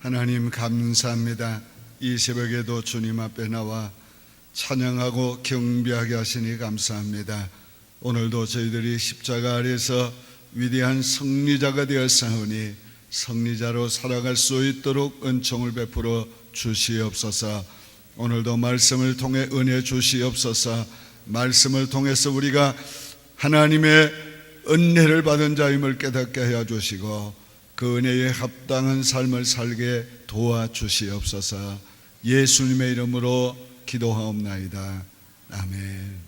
하나님 감사합니다. 이 새벽에도 주님 앞에 나와 찬양하고 경배하게 하시니 감사합니다. 오늘도 저희들이 십자가 아래서 위대한 승리자가 되었사오니 승리자로 살아갈 수 있도록 은총을 베풀어 주시옵소서. 오늘도 말씀을 통해 은혜 주시옵소서. 말씀을 통해서 우리가 하나님의 은혜를 받은 자임을 깨닫게 하여 주시고 그 은혜에 합당한 삶을 살게 도와주시옵소서. 예수님의 이름으로 기도하옵나이다. 아멘.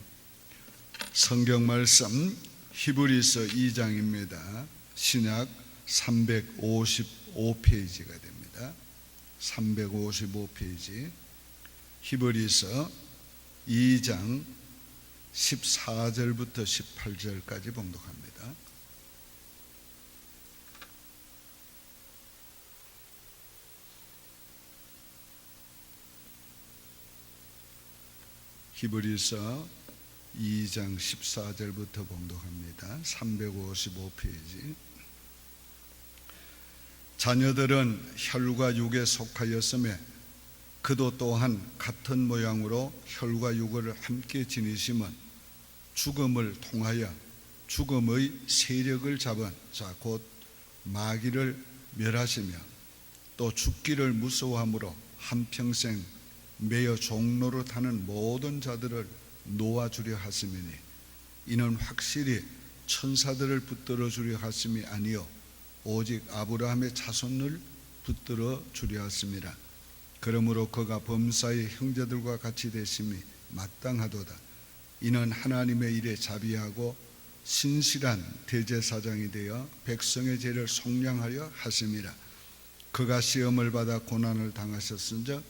성경 말씀 히브리서 2장입니다. 신약 355페이지가 됩니다. 355페이지 히브리서 2장 14절부터 18절까지 봉독합니다. 히브리서 2장 14절부터 봉독합니다. 355페이지. 자녀들은 혈과 육에 속하였음에 그도 또한 같은 모양으로 혈과 육을 함께 지니심은 죽음을 통하여 죽음의 세력을 잡은 자 곧 마귀를 멸하시며 또 죽기를 무서워함으로 한평생 매여 종로로 타는 모든 자들을 놓아주려 하심이니 이는 확실히 천사들을 붙들어 주려 하심이 아니요 오직 아브라함의 자손을 붙들어 주려 하심이라. 그러므로 그가 범사의 형제들과 같이 되심이 마땅하도다. 이는 하나님의 일에 자비하고 신실한 대제사장이 되어 백성의 죄를 속량하려 하심이라. 그가 시험을 받아 고난을 당하셨은즉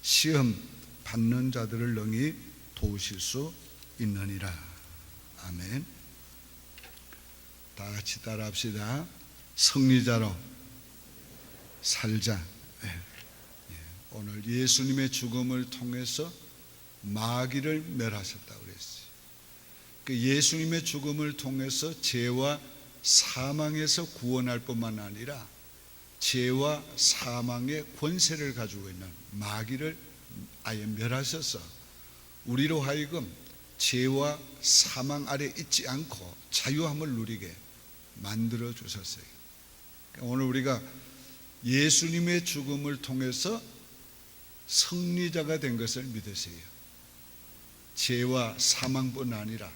시험 받는 자들을 능히 도우실 수 있느니라. 아멘. 다 같이 따라합시다. 승리자로 살자. 오늘 예수님의 죽음을 통해서 마귀를 멸하셨다고 그랬어요. 그 예수님의 죽음을 통해서 죄와 사망에서 구원할 뿐만 아니라 죄와 사망의 권세를 가지고 있는 마귀를 아예 멸하셔서 우리로 하여금 죄와 사망 아래 있지 않고 자유함을 누리게 만들어 주셨어요. 오늘 우리가 예수님의 죽음을 통해서 승리자가 된 것을 믿으세요. 죄와 사망뿐 아니라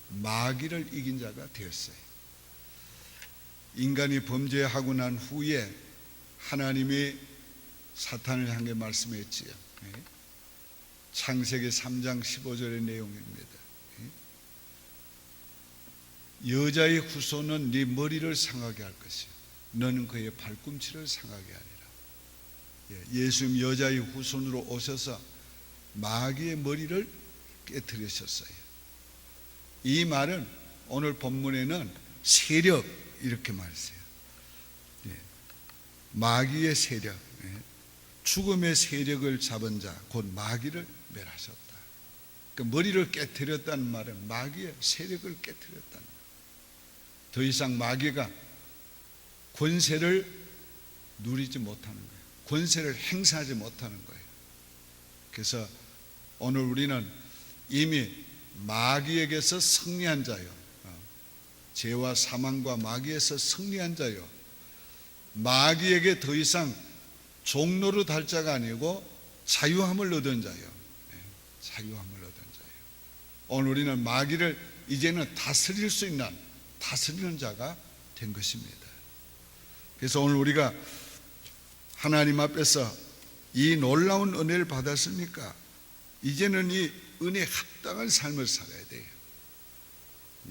마귀를 이긴 자가 되었어요. 인간이 범죄하고 난 후에 하나님이 사탄을 향해 말씀했지요. 창세기 3장 15절의 내용입니다. 여자의 후손은 네 머리를 상하게 할 것이요 너는 그의 발꿈치를 상하게 하리라. 예수님 여자의 후손으로 오셔서 마귀의 머리를 깨뜨리셨어요. 이 말은 오늘 본문에는 세력 이렇게 말했어요. 마귀의 세력, 죽음의 세력을 잡은 자 곧 마귀를 멸하셨다. 그 머리를 깨뜨렸다는 말은 마귀의 세력을 깨뜨렸다는 말이에요. 더 이상 마귀가 권세를 누리지 못하는 거예요. 권세를 행사하지 못하는 거예요. 그래서 오늘 우리는 이미 마귀에게서 승리한 자요, 죄와 사망과 마귀에서 승리한 자요, 마귀에게 더 이상 종로로 달 자가 아니고 자유함을 얻은 자요. 자유함을 얻은 자요. 오늘 우리는 마귀를 이제는 다스릴 수 있는 다스리는 자가 된 것입니다. 그래서 오늘 우리가 하나님 앞에서 이 놀라운 은혜를 받았으니까 이제는 이 은혜에 합당한 삶을 살아야 돼요.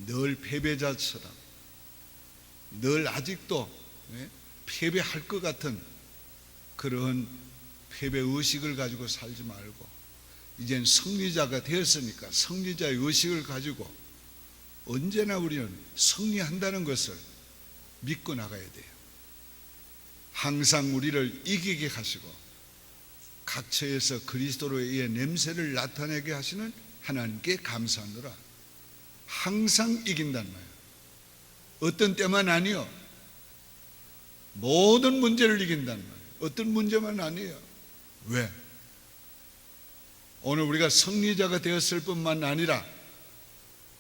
늘 패배자처럼 늘 아직도 패배할 것 같은 그런 패배의식을 가지고 살지 말고 이젠 승리자가 되었으니까 승리자의 의식을 가지고 언제나 우리는 승리한다는 것을 믿고 나가야 돼요. 항상 우리를 이기게 하시고 각처에서 그리스도로의 냄새를 나타내게 하시는 하나님께 감사하노라. 항상 이긴단 말이에요. 어떤 때만 아니요 모든 문제를 이긴단 말이에요. 어떤 문제만 아니에요. 왜? 오늘 우리가 승리자가 되었을 뿐만 아니라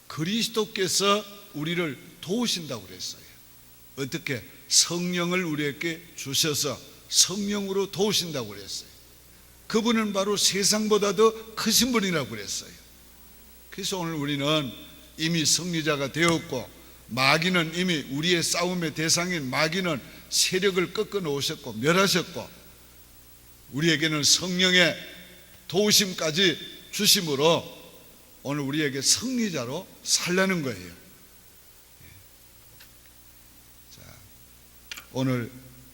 그리스도께서 우리를 도우신다고 그랬어요. 어떻게? 성령을 우리에게 주셔서 성령으로 도우신다고 그랬어요. 그분은 바로 세상보다 더 크신 분이라고 그랬어요. 그래서 오늘 우리는 이미 승리자가 되었고, 마귀는 이미 우리의 싸움의 대상인 마귀는 세력을 꺾어 놓으셨고 멸하셨고, 우리에게는 성령의 도우심까지 주심으로 오늘 우리에게 승리자로 살라는 거예요. 자, 오늘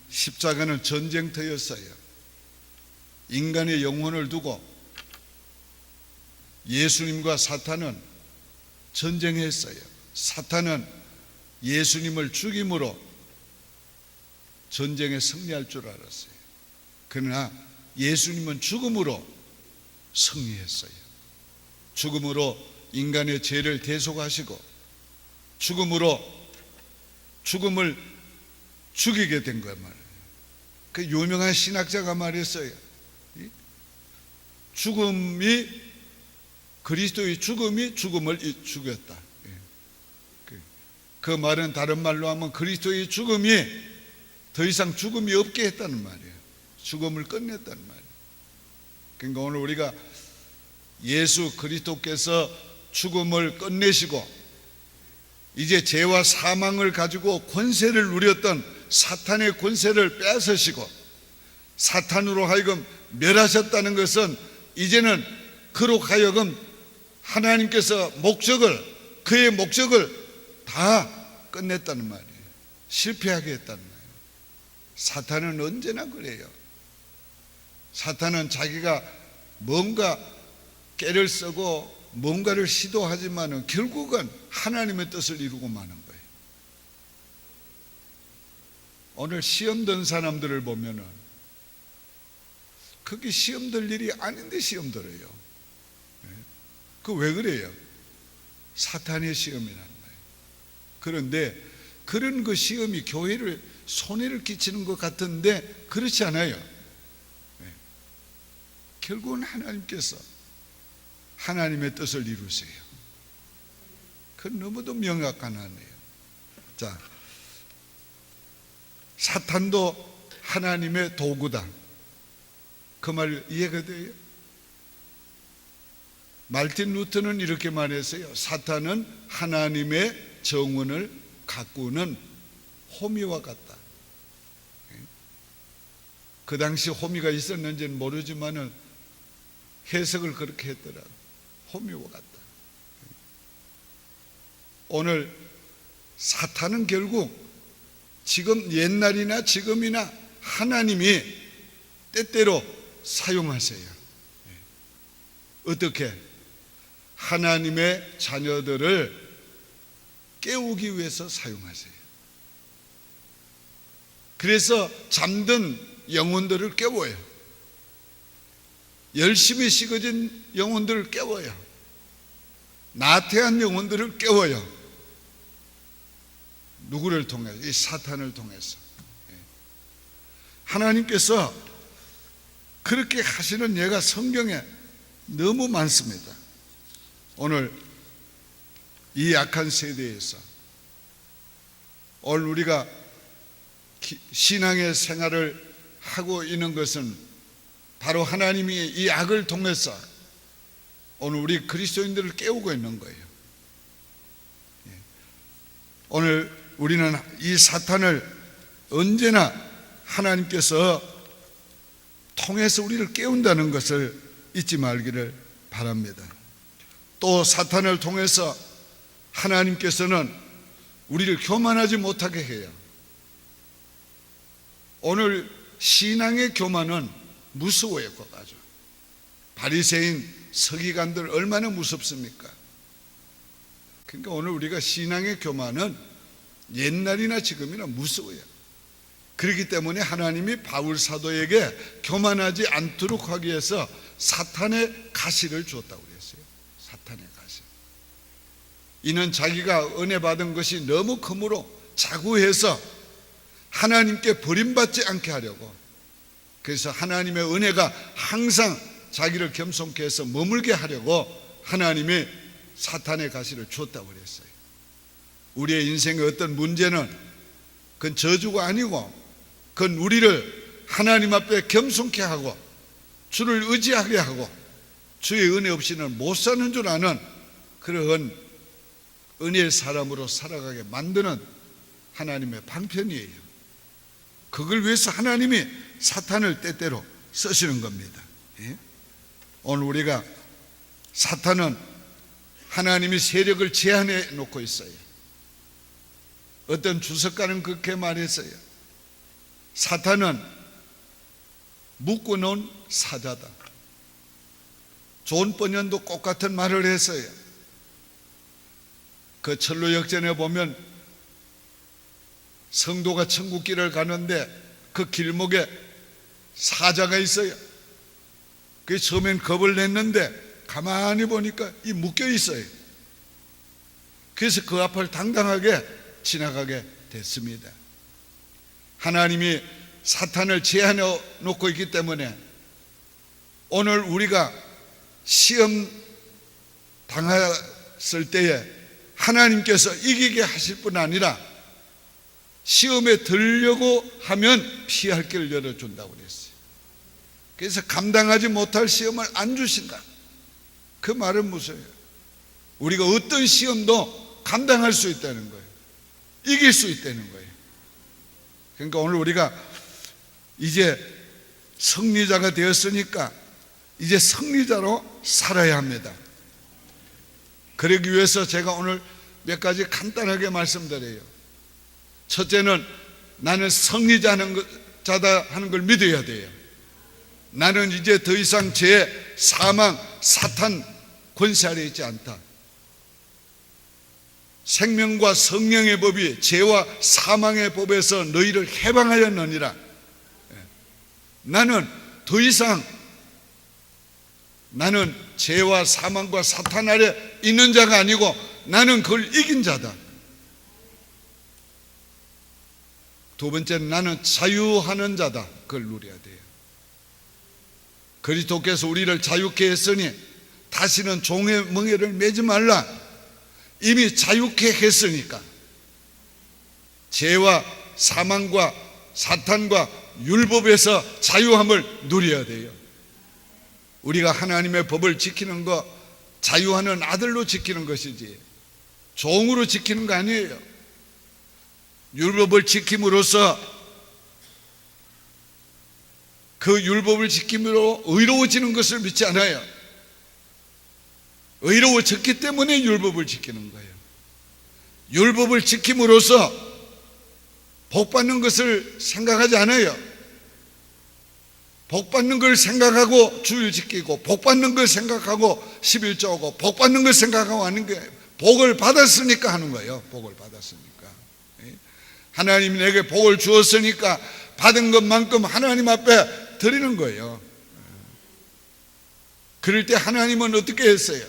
십자가는 전쟁터였어요. 인간의 영혼을 두고 예수님과 사탄은 전쟁했어요. 사탄은 예수님을 죽임으로 전쟁에 승리할 줄 알았어요. 그러나 예수님은 죽음으로 승리했어요. 죽음으로 인간의 죄를 대속하시고 죽음으로 죽음을 죽이게 된 거란 말이에요. 그 유명한 신학자가 말했어요. 죽음이, 그리스도의 죽음이 죽음을 죽였다. 그 말은 다른 말로 하면 그리스도의 죽음이 더 이상 죽음이 없게 했다는 말이에요. 죽음을 끝냈다는 말이에요. 그러니까 오늘 우리가 예수 그리스도께서 죽음을 끝내시고 이제 죄와 사망을 가지고 권세를 누렸던 사탄의 권세를 빼앗으시고 사탄으로 하여금 멸하셨다는 것은 이제는 그로 하여금 하나님께서 그의 목적을 다 끝냈다는 말이에요. 실패하게 했다는 말이에요. 사탄은 언제나 그래요. 사탄은 자기가 뭔가 깨를 쓰고 뭔가를 시도하지만은 결국은 하나님의 뜻을 이루고 마는 거예요. 오늘 시험 든 사람들을 보면은 그게 시험 들 일이 아닌데 시험 들어요. 그 왜 그래요? 사탄의 시험이라는 거예요. 그런데 그런 그 시험이 교회를 손해를 끼치는 것 같은데 그렇지 않아요. 결국은 하나님께서 하나님의 뜻을 이루세요. 그건 너무도 명확한 하네요. 자, 사탄도 하나님의 도구다. 그 말 이해가 돼요? 말틴 루터는 이렇게 말했어요. 사탄은 하나님의 정원을 가꾸는 호미와 같다. 그 당시 호미가 있었는지는 모르지만은 해석을 그렇게 했더라고요. 호미와 같다. 오늘 사탄은 결국 지금 옛날이나 지금이나 하나님이 때때로 사용하세요. 어떻게? 하나님의 자녀들을 깨우기 위해서 사용하세요. 그래서 잠든 영혼들을 깨워요. 열심히 식어진 영혼들을 깨워요. 나태한 영혼들을 깨워요. 누구를 통해서? 이 사탄을 통해서. 하나님께서 그렇게 하시는 예가 성경에 너무 많습니다. 오늘 이 악한 세대에서 오늘 우리가 신앙의 생활을 하고 있는 것은 바로 하나님이 이 악을 통해서 오늘 우리 그리스도인들을 깨우고 있는 거예요. 오늘 우리는 이 사탄을 언제나 하나님께서 통해서 우리를 깨운다는 것을 잊지 말기를 바랍니다. 또 사탄을 통해서 하나님께서는 우리를 교만하지 못하게 해요. 오늘 신앙의 교만은 무서워요. 아주 바리새인 서기관들 얼마나 무섭습니까? 그러니까 오늘 우리가 신앙의 교만은 옛날이나 지금이나 무서워요. 그렇기 때문에 하나님이 바울 사도에게 교만하지 않도록 하기 위해서 사탄의 가시를 주었다고 그랬어요. 사탄의 가시. 이는 자기가 은혜 받은 것이 너무 크므로 자구해서 하나님께 버림받지 않게 하려고 그래서 하나님의 은혜가 항상 자기를 겸손케 해서 머물게 하려고 하나님이 사탄의 가시를 주었다고 그랬어요. 우리의 인생의 어떤 문제는 그건 저주가 아니고 그건 우리를 하나님 앞에 겸손케 하고 주를 의지하게 하고 주의 은혜 없이는 못 사는 줄 아는 그런 은혜의 사람으로 살아가게 만드는 하나님의 방편이에요. 그걸 위해서 하나님이 사탄을 때때로 쓰시는 겁니다. 오늘 우리가 사탄은 하나님이 세력을 제한해 놓고 있어요. 어떤 주석가는 그렇게 말했어요. 사탄은 묶어놓은 사자다. 존 번연도 똑같은 말을 했어요. 그 철로역전에 보면 성도가 천국길을 가는데 그 길목에 사자가 있어요. 그 처음엔 겁을 냈는데 가만히 보니까 이 묶여 있어요. 그래서 그 앞을 당당하게 지나가게 됐습니다. 하나님이 사탄을 제한해 놓고 있기 때문에 오늘 우리가 시험 당했을 때에 하나님께서 이기게 하실 뿐 아니라 시험에 들려고 하면 피할 길을 열어준다고 그랬어요. 그래서 감당하지 못할 시험을 안 주신다. 그 말은 무슨 소리예요? 우리가 어떤 시험도 감당할 수 있다는 거예요. 이길 수 있다는 거예요. 그러니까 오늘 우리가 이제 승리자가 되었으니까 이제 승리자로 살아야 합니다. 그러기 위해서 제가 오늘 몇 가지 간단하게 말씀드려요. 첫째는 나는 승리자다 하는 걸 믿어야 돼요. 나는 이제 더 이상 죄, 사망, 사탄 권세 아래 있지 않다. 생명과 성령의 법이 죄와 사망의 법에서 너희를 해방하였느니라. 나는 더 이상 나는 죄와 사망과 사탄 아래 있는 자가 아니고 나는 그걸 이긴 자다. 두 번째는 나는 자유하는 자다. 그걸 누려야 돼요. 그리스도께서 우리를 자유케 했으니 다시는 종의 멍에를 매지 말라. 이미 자유케 했으니까 죄와 사망과 사탄과 율법에서 자유함을 누려야 돼요. 우리가 하나님의 법을 지키는 거 자유하는 아들로 지키는 것이지 종으로 지키는 거 아니에요. 율법을 지킴으로써 그 율법을 지킴으로 의로워지는 것을 믿지 않아요. 의로워졌기 때문에 율법을 지키는 거예요. 율법을 지킴으로써 복받는 것을 생각하지 않아요. 복받는 걸 생각하고 주일 지키고 복받는 걸 생각하고 11조하고 복받는 걸 생각하고 하는 게 복을 받았으니까 하는 거예요. 복을 받았으니까. 하나님이 내게 복을 주었으니까 받은 것만큼 하나님 앞에 드리는 거예요. 그럴 때 하나님은 어떻게 했어요?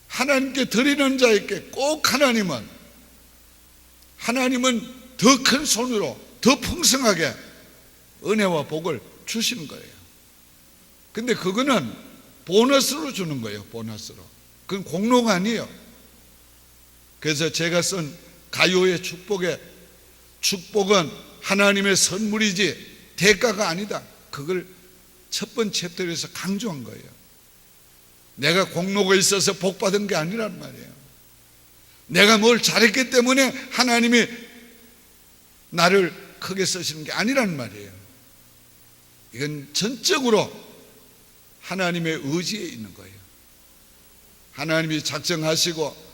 하나님께 드리는 자에게 꼭 하나님은 더 큰 손으로 더 풍성하게 은혜와 복을 주시는 거예요. 근데 그거는 보너스로 주는 거예요. 보너스로. 그건 공로가 아니에요. 그래서 제가 쓴 가요의 축복은 하나님의 선물이지 대가가 아니다. 그걸 첫 번째 챕터에서 강조한 거예요. 내가 공로가 있어서 복 받은 게 아니란 말이에요. 내가 뭘 잘했기 때문에 하나님이 나를 크게 쓰시는 게 아니란 말이에요. 이건 전적으로 하나님의 의지에 있는 거예요. 하나님이 작정하시고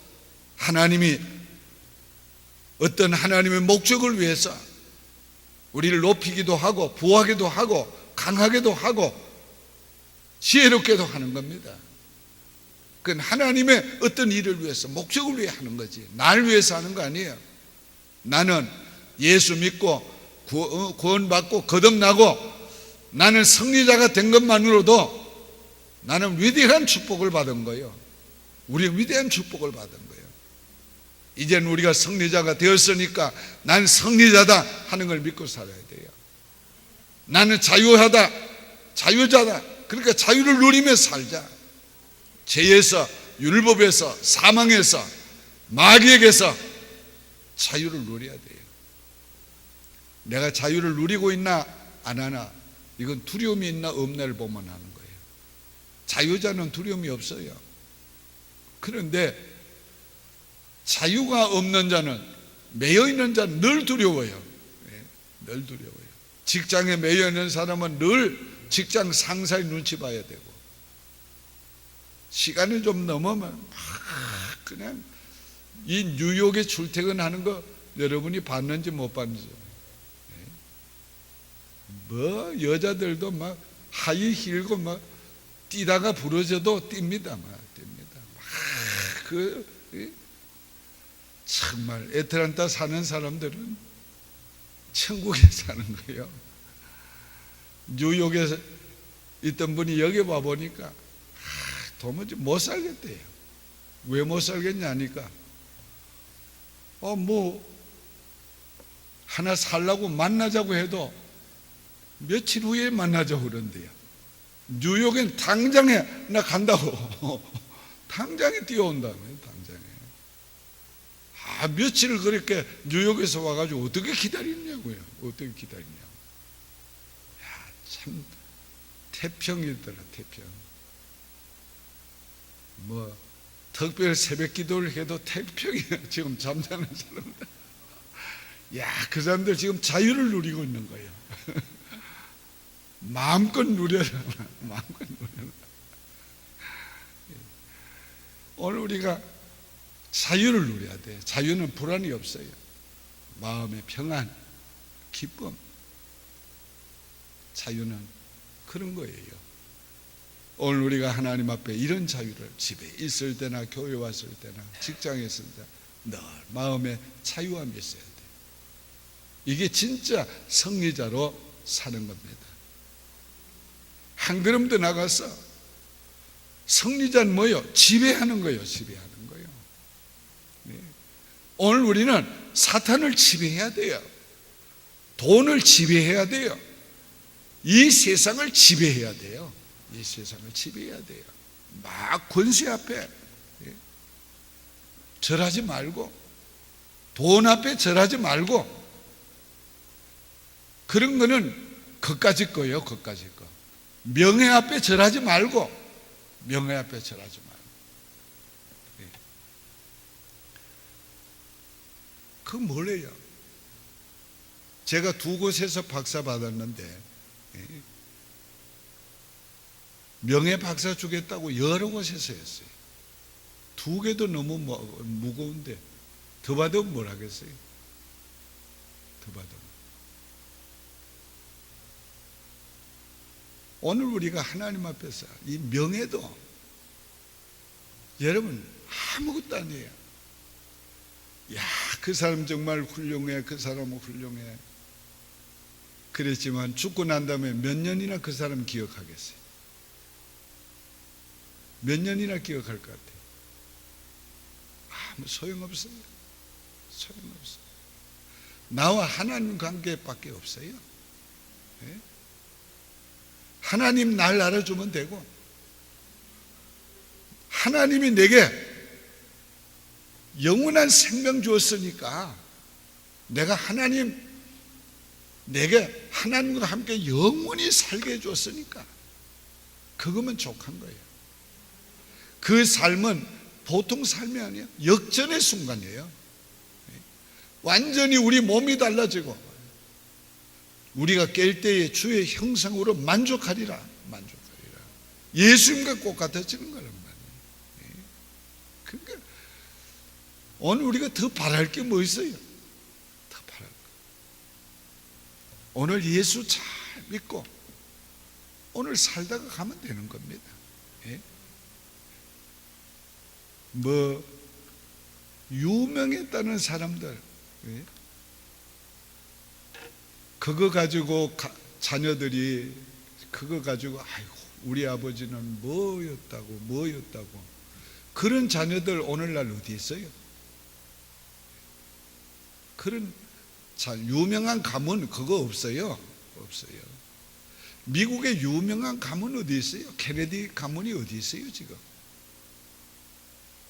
하나님이 어떤 하나님의 목적을 위해서 우리를 높이기도 하고 부하기도 하고 강하게도 하고 지혜롭게도 하는 겁니다. 그건 하나님의 어떤 일을 위해서 목적을 위해 하는 거지 날 위해서 하는 거 아니에요. 나는 예수 믿고 구원받고 거듭나고 나는 승리자가 된 것만으로도 나는 위대한 축복을 받은 거예요. 우리는 위대한 축복을 받은 거예요. 이제는 우리가 승리자가 되었으니까 난 승리자다 하는 걸 믿고 살아야 돼요. 나는 자유하다, 자유자다. 그러니까 자유를 누리며 살자. 죄에서, 율법에서, 사망에서, 마귀에게서 자유를 누려야 돼요. 내가 자유를 누리고 있나 안 하나, 이건 두려움이 있나 없나를 보면 하는 거예요. 자유자는 두려움이 없어요. 그런데 자유가 없는 자는, 매여 있는 자는 늘 두려워요. 늘 두려워요. 직장에 매여 있는 사람은 늘 직장 상사의 눈치 봐야 되고, 시간이 좀 넘으면 그냥 이 뉴욕에 출퇴근하는 거 여러분이 봤는지 못 봤는지, 뭐 여자들도 막 하이 힐고 막 뛰다가 부러져도 뜁니다. 막 뜁니다. 정말 애틀란타 사는 사람들은 천국에 사는 거예요. 뉴욕에 있던 분이 여기 와 보니까 도무지 못 살겠대요. 왜 못 살겠냐니까, 뭐 하나 살라고 만나자고 해도 며칠 후에 만나자고 그런대요. 뉴욕엔 당장에 나 간다고 당장에 뛰어온다고요. 당장에. 며칠을 그렇게 뉴욕에서 와가지고 어떻게 기다리냐고요. 어떻게 기다리냐고. 참 태평이더라. 태평. 뭐 특별 새벽 기도를 해도 태평이야. 지금 잠자는 사람들. 그 사람들 지금 자유를 누리고 있는 거예요. 마음껏 누려라. 마음껏 누려라. 오늘 우리가 자유를 누려야 돼. 자유는 불안이 없어요. 마음의 평안, 기쁨. 자유는 그런 거예요. 오늘 우리가 하나님 앞에 이런 자유를, 집에 있을 때나 교회 왔을 때나 직장에 있을 때 늘 마음에 자유함이 있어야 돼. 이게 진짜 승리자로 사는 겁니다. 한 걸음 더 나가서 승리자는 뭐예요? 지배하는 거예요. 지배하는 거예요. 오늘 우리는 사탄을 지배해야 돼요. 돈을 지배해야 돼요. 이 세상을 지배해야 돼요. 이 세상을 지배해야 돼요. 막 권세 앞에 절하지 말고, 돈 앞에 절하지 말고, 그런 거는 그까짓 거예요. 그까짓 거. 명예 앞에 절하지 말고, 명예 앞에 절하지 말고. 그 뭐래요? 제가 두 곳에서 박사 받았는데, 명예 박사 주겠다고 여러 곳에서 했어요. 두 개도 너무 무거운데 더 받으면 뭘 하겠어요? 더 받으면. 오늘 우리가 하나님 앞에서 이 명예도 여러분 아무것도 아니에요. 그 사람 정말 훌륭해. 그 사람은 훌륭해. 그랬지만 죽고 난 다음에 몇 년이나 그 사람 기억하겠어요? 몇 년이나 기억할 것 같아요? 아무 소용없어요. 소용없어요. 나와 하나님 관계밖에 없어요. 하나님 날 알아주면 되고, 하나님이 내게 영원한 생명 주었으니까, 내가 내게 하나님과 함께 영원히 살게 해줬으니까 그거면 족한 거예요. 그 삶은 보통 삶이 아니에요. 역전의 순간이에요. 완전히 우리 몸이 달라지고 우리가 깰 때에 주의 형상으로 만족하리라. 만족하리라. 예수님과 똑같아지는 거란 말이에요. 그러니까 오늘 우리가 더 바랄 게 뭐 있어요? 더 바랄 거. 오늘 예수 잘 믿고 오늘 살다가 가면 되는 겁니다. 뭐 유명했다는 사람들, 그거 가지고 자녀들이 그거 가지고 아이고 우리 아버지는 뭐였다고 그런 자녀들 오늘날 어디 있어요? 그런 유명한 가문 그거 없어요. 없어요. 미국의 유명한 가문 어디 있어요? 케네디 가문이 어디 있어요 지금?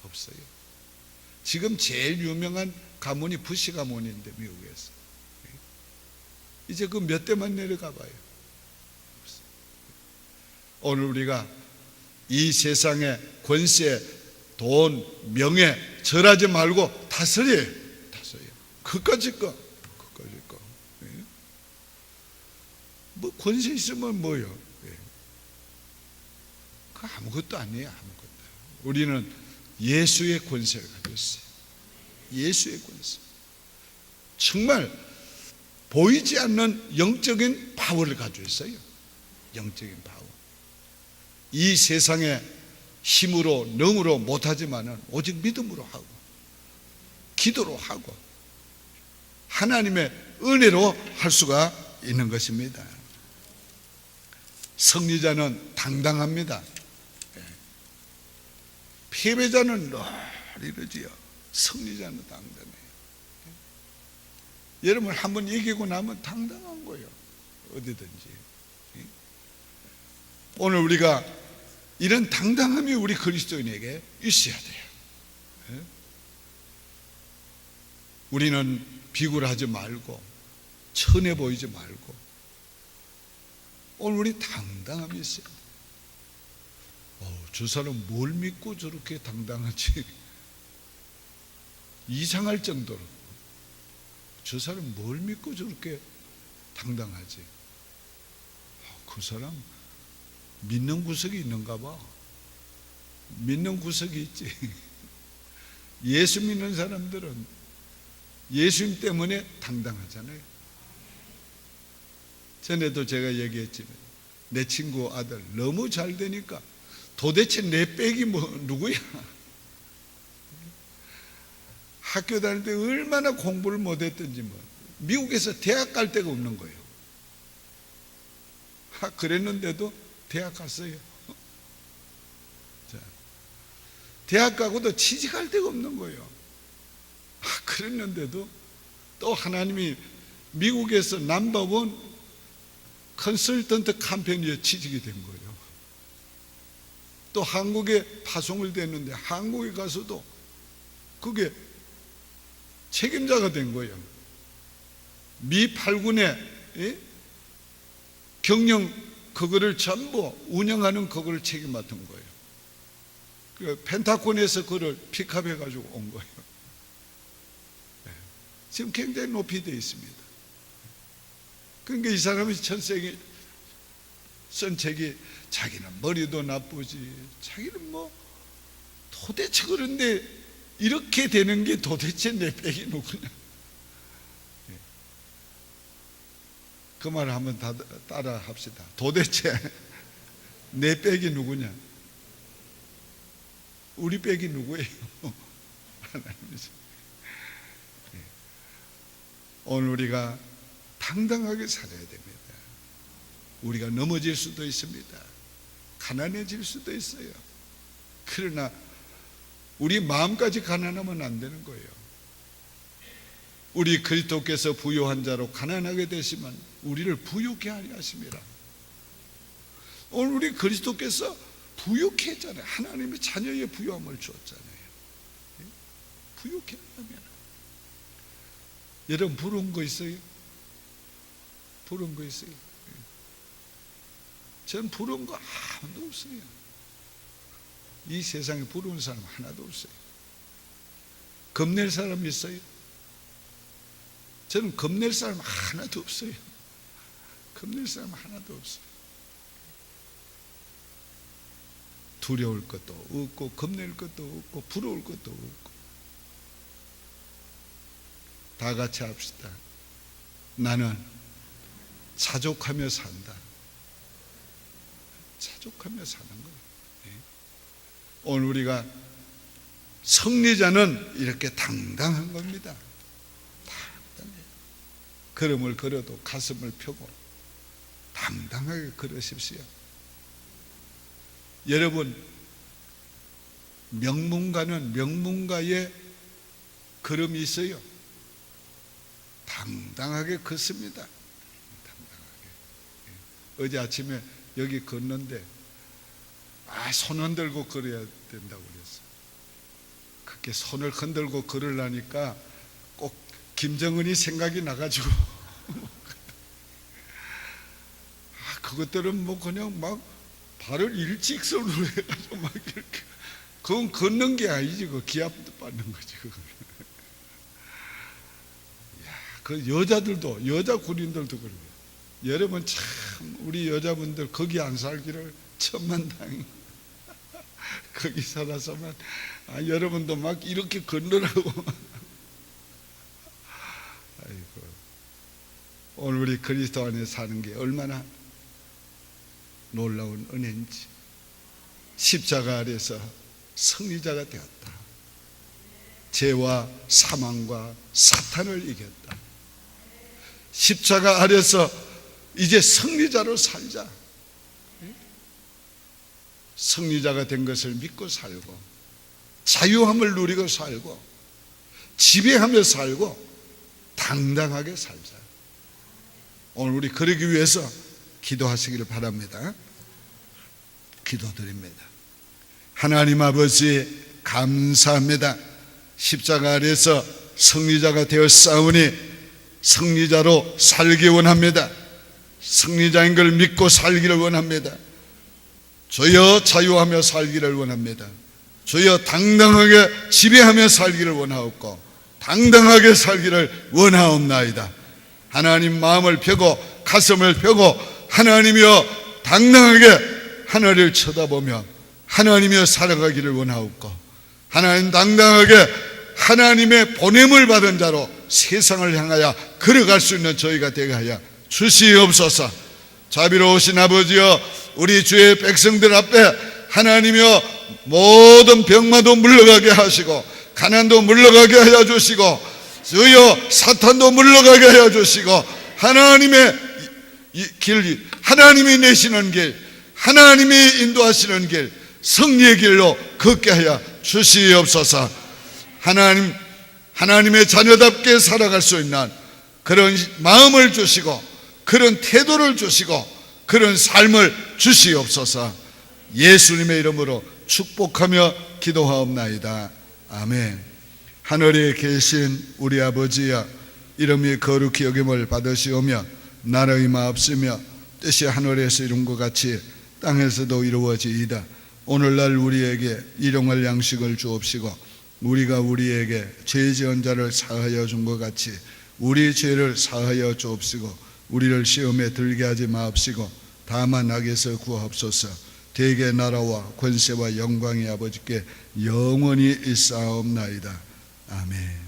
없어요. 지금 제일 유명한 가문이 부시 가문인데 미국에서 이제 그 몇 대만 내려가 봐요. 없어요. 오늘 우리가 이 세상의 권세, 돈, 명예 절하지 말고 다스려요. 다스려요. 그까짓 거. 뭐 권세 있으면 뭐요? 그 아무것도 아니에요. 아무것도. 우리는 예수의 권세를 가지고 있어요. 예수의 권세. 정말 보이지 않는 영적인 파워를 가지고 있어요. 영적인 파워. 이 세상의 힘으로 능으로 못하지만은 오직 믿음으로 하고 기도로 하고 하나님의 은혜로 할 수가 있는 것입니다. 승리자는 당당합니다. 패배자는 늘 이러지요. 승리자는 당당해요. 여러분 한번 이기고 나면 당당한 거예요. 어디든지. 오늘 우리가 이런 당당함이 우리 그리스도인에게 있어야 돼요. 우리는 비굴하지 말고 천해 보이지 말고 오늘 우리 당당함이 있어요. 저 사람 뭘 믿고 저렇게 당당하지? 이상할 정도로 저 사람 뭘 믿고 저렇게 당당하지? 그 사람 믿는 구석이 있는가 봐. 믿는 구석이 있지. 예수 믿는 사람들은 예수님 때문에 당당하잖아요. 전에도 제가 얘기했지만 내 친구 아들 너무 잘 되니까 도대체 내 빽이 누구야? 학교 다닐 때 얼마나 공부를 못했던지 미국에서 대학 갈 데가 없는 거예요. 그랬는데도 대학 갔어요. 자, 대학 가고도 취직할 데가 없는 거예요. 그랬는데도 또 하나님이 미국에서 넘버원 컨설턴트 컴퍼니에 취직이 된 거예요. 또 한국에 파송을 됐는데 한국에 가서도 그게 책임자가 된 거예요. 미 8군의 경영 그거를 전부 운영하는 그거를 책임 맡은 거예요. 그 펜타곤에서 그걸 픽업해 가지고 온 거예요. 지금 굉장히 높이 되어 있습니다. 그러니까 이 사람이 천생에 쓴 책이 자기는 머리도 나쁘지 자기는 도대체 그런데 이렇게 되는 게 도대체 내 빽이 누구냐. 그 말을 한번 따라 합시다. 도대체 내 빽이 누구냐. 우리 빽이 누구예요? 하나님이죠. 오늘 우리가 당당하게 살아야 됩니다. 우리가 넘어질 수도 있습니다. 가난해질 수도 있어요. 그러나 우리 마음까지 가난하면 안 되는 거예요. 우리 그리스도께서 부요한 자로 가난하게 되시면 우리를 부요케 하려 하십니다. 오늘 우리 그리스도께서 부요케 했잖아요. 하나님의 자녀의 부요함을 주었잖아요. 부요케 하려면 여러분 부러운 거 있어요? 부러운 거 있어요? 저는 부러운 거 아무도 없어요. 이 세상에 부러운 사람 하나도 없어요. 겁낼 사람 있어요? 저는 겁낼 사람 하나도 없어요. 겁낼 사람 하나도 없어요. 두려울 것도 없고 겁낼 것도 없고 부러울 것도 없고. 다 같이 합시다. 나는 자족하며 산다. 자족하며 사는 거예요. 오늘 우리가 승리자는 이렇게 당당한 겁니다. 당당해요. 걸음을 걸어도 가슴을 펴고 당당하게 걸으십시오. 여러분, 명문가는 명문가의 걸음이 있어요. 당당하게 걷습니다. 당당하게. 어제 아침에 여기 걷는데 손 흔들고 걸어야 된다고 그랬어. 그렇게 손을 흔들고 걸으려니까 꼭 김정은이 생각이 나가지고 그것들은 뭐 그냥 막 발을 일직선으로 해가지고 막 이렇게, 그건 걷는 게 아니지, 그 기합 받는 거지 그건. 그 여자들도, 여자 군인들도 그래요. 여러분 참 우리 여자분들 거기 안 살기를 천만다행. 거기 살아서만 여러분도 막 이렇게 걷느라고. 아이고, 오늘 우리 그리스도 안에 사는 게 얼마나 놀라운 은혜인지. 십자가 아래서 승리자가 되었다. 죄와 사망과 사탄을 이겼다. 십자가 아래서 이제 승리자로 살자. 승리자가 된 것을 믿고 살고, 자유함을 누리고 살고, 지배하며 살고, 당당하게 살자. 오늘 우리 그러기 위해서 기도하시기를 바랍니다. 기도드립니다. 하나님 아버지 감사합니다. 십자가 아래서 승리자가 되어 싸우니 승리자로 살기 원합니다. 승리자인 걸 믿고 살기를 원합니다. 주여 자유하며 살기를 원합니다. 주여 당당하게 지배하며 살기를 원하옵고 당당하게 살기를 원하옵나이다. 하나님 마음을 펴고 가슴을 펴고 하나님이여 당당하게 하늘을 쳐다보며 하나님이여 살아가기를 원하옵고 하나님 당당하게 하나님의 보냄을 받은 자로 세상을 향하여 걸어갈 수 있는 저희가 되게 하여 주시옵소서. 자비로우신 아버지여, 우리 주의 백성들 앞에 하나님이여 모든 병마도 물러가게 하시고 가난도 물러가게 하여 주시고 주여 사탄도 물러가게 하여 주시고 하나님의 길, 하나님이 내시는 길, 하나님이 인도하시는 길, 승리의 길로 걷게 하여 주시옵소서. 하나님의 자녀답게 살아갈 수 있는 그런 마음을 주시고 그런 태도를 주시고 그런 삶을 주시옵소서. 예수님의 이름으로 축복하며 기도하옵나이다. 아멘. 하늘에 계신 우리 아버지여, 이름이 거룩히 여김을 받으시오며 나라의 마옵시며 뜻이 하늘에서 이룬 것 같이 땅에서도 이루어지이다. 오늘날 우리에게 일용할 양식을 주옵시고 우리가 우리에게 죄 지은 자를 사하여 준 것 같이 우리 죄를 사하여 주옵시고 우리를 시험에 들게 하지 마옵시고 다만 악에서 구하옵소서. 대개 나라와 권세와 영광이 아버지께 영원히 있사옵나이다. 아멘.